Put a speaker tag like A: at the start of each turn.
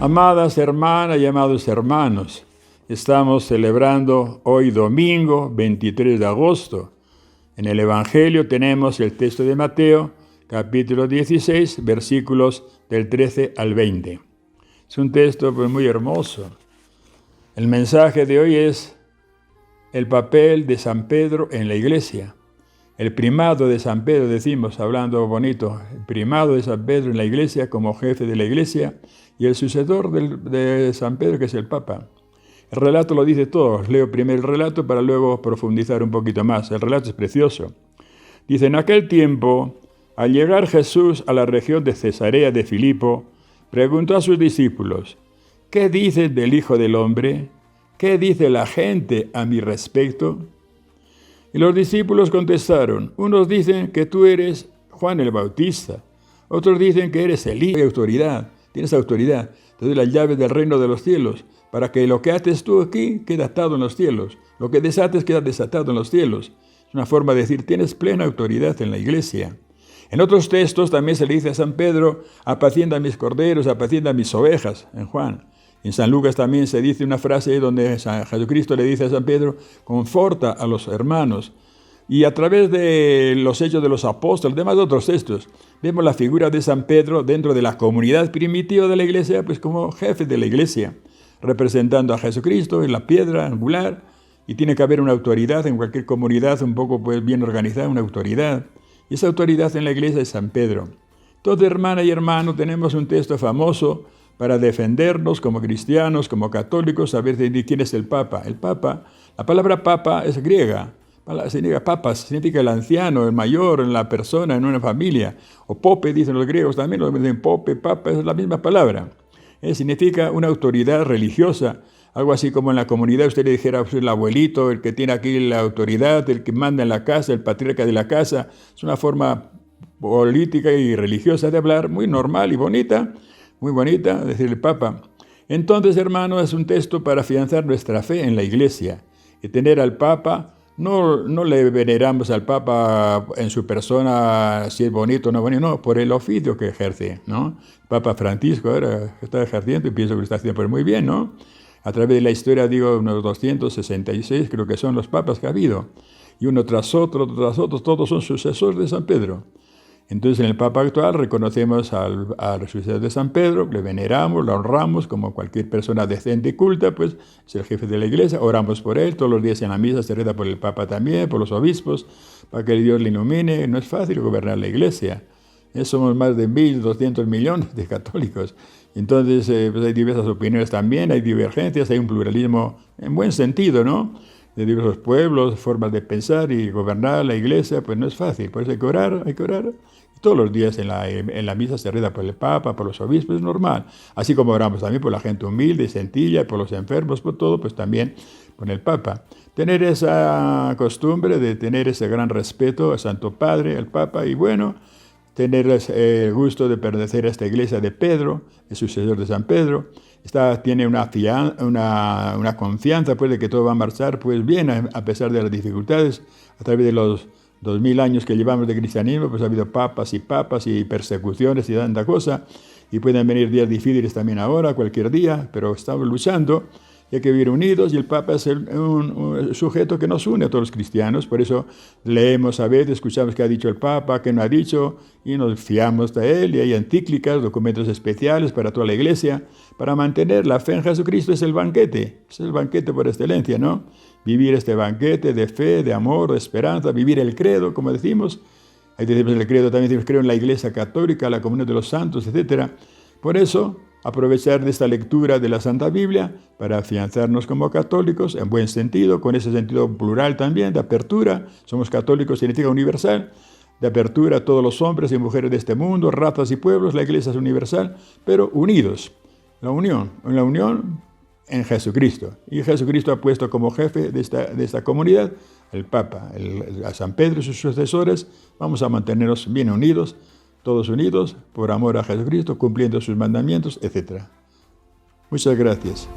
A: Amadas hermanas y amados hermanos, estamos celebrando hoy domingo 23 de agosto. En el Evangelio tenemos el texto de Mateo, capítulo 16, versículos del 13 al 20. Es un texto muy hermoso. El mensaje de hoy es el papel de San Pedro en la iglesia. El primado de San Pedro, decimos, hablando bonito, el primado de San Pedro en la iglesia como jefe de la iglesia y el sucesor de San Pedro, que es el Papa. El relato lo dice todo. Leo primero el relato para luego profundizar un poquito más. El relato es precioso. Dice, en aquel tiempo, al llegar Jesús a la región de Cesarea de Filipo, preguntó a sus discípulos, ¿qué dicen del Hijo del Hombre? ¿Qué dice la gente a mi respecto? Y los discípulos contestaron, unos dicen que tú eres Juan el Bautista, otros dicen que eres Elías. Tienes autoridad, te doy las llaves del reino de los cielos, para que lo que haces tú aquí quede atado en los cielos, lo que desates queda desatado en los cielos. Es una forma de decir, tienes plena autoridad en la iglesia. En otros textos también se le dice a San Pedro, apacienta mis corderos, apacienta mis ovejas, en Juan. En San Lucas también se dice una frase donde Jesucristo le dice a San Pedro, conforta a los hermanos. Y a través de los hechos de los apóstoles, además de otros textos, vemos la figura de San Pedro dentro de la comunidad primitiva de la iglesia, pues como jefe de la iglesia, representando a Jesucristo en la piedra angular, y tiene que haber una autoridad en cualquier comunidad un poco pues, bien organizada, una autoridad. Y esa autoridad en la iglesia es San Pedro. Entonces, hermana y hermano, tenemos un texto famoso para defendernos como cristianos, como católicos, saber de quién es el Papa. El Papa, la palabra Papa es griega. Significa papas, significa el anciano, el mayor, la persona en una familia. O pope, dicen los griegos también, lo dicen pope, papa, es la misma palabra. Significa una autoridad religiosa, algo así como en la comunidad usted le dijera, pues, el abuelito, el que tiene aquí la autoridad, el que manda en la casa, el patriarca de la casa. Es una forma política y religiosa de hablar, muy normal y bonita, muy bonita, decir el Papa. Entonces, hermano, es un texto para afianzar nuestra fe en la iglesia y tener al Papa. No le veneramos al Papa en su persona, si es bonito o no bonito, no, por el oficio que ejerce, ¿no? El Papa Francisco ahora está ejerciendo y pienso que lo está haciendo pues muy bien, ¿no? A través de la historia, digo, unos 266 creo que son los papas que ha habido. Y uno tras otro, todos son sucesores de San Pedro. Entonces, en el Papa actual reconocemos al sucesor de San Pedro, le veneramos, lo honramos como cualquier persona decente y culta, pues es el jefe de la iglesia, oramos por él, todos los días en la misa se reza por el Papa también, por los obispos, para que Dios le ilumine. No es fácil gobernar la iglesia. Somos más de 1.200 millones de católicos. Entonces, pues hay diversas opiniones también, hay divergencias, hay un pluralismo en buen sentido, ¿no? De diversos pueblos, formas de pensar y gobernar la iglesia, pues no es fácil. Por eso hay que orar. Y todos los días en la misa se reza por el Papa, por los obispos, es normal. Así como oramos también por la gente humilde y sencilla, por los enfermos, por todo, pues también por el Papa. Tener esa costumbre de tener ese gran respeto al Santo Padre, al Papa, y bueno, tener el gusto de pertenecer a esta iglesia de Pedro, el sucesor de San Pedro. Tiene una confianza pues, de que todo va a marchar pues, bien a pesar de las dificultades. A través de los 2000 años que llevamos de cristianismo, pues ha habido papas y persecuciones y tanta cosa. Y pueden venir días difíciles también ahora, cualquier día, pero estamos luchando. Y hay que vivir unidos y el Papa es un sujeto que nos une a todos los cristianos. Por eso leemos a veces, escuchamos qué ha dicho el Papa, qué no ha dicho, y nos fiamos de él. Y hay encíclicas, documentos especiales para toda la iglesia, para mantener la fe en Jesucristo. Es el banquete por excelencia, ¿no? Vivir este banquete de fe, de amor, de esperanza, vivir el credo, como decimos. Ahí decimos el credo, también decimos creo en la Iglesia Católica, la comunión de los santos, etc. Por eso, aprovechar de esta lectura de la Santa Biblia para afianzarnos como católicos, en buen sentido, con ese sentido plural también, de apertura. Somos católicos, significa universal, de apertura a todos los hombres y mujeres de este mundo, razas y pueblos. La Iglesia es universal, pero unidos. La unión en Jesucristo. Y Jesucristo ha puesto como jefe de esta comunidad el Papa, a San Pedro y sus sucesores. Vamos a mantenernos bien unidos, todos unidos, por amor a Jesucristo, cumpliendo sus mandamientos, etc. Muchas gracias.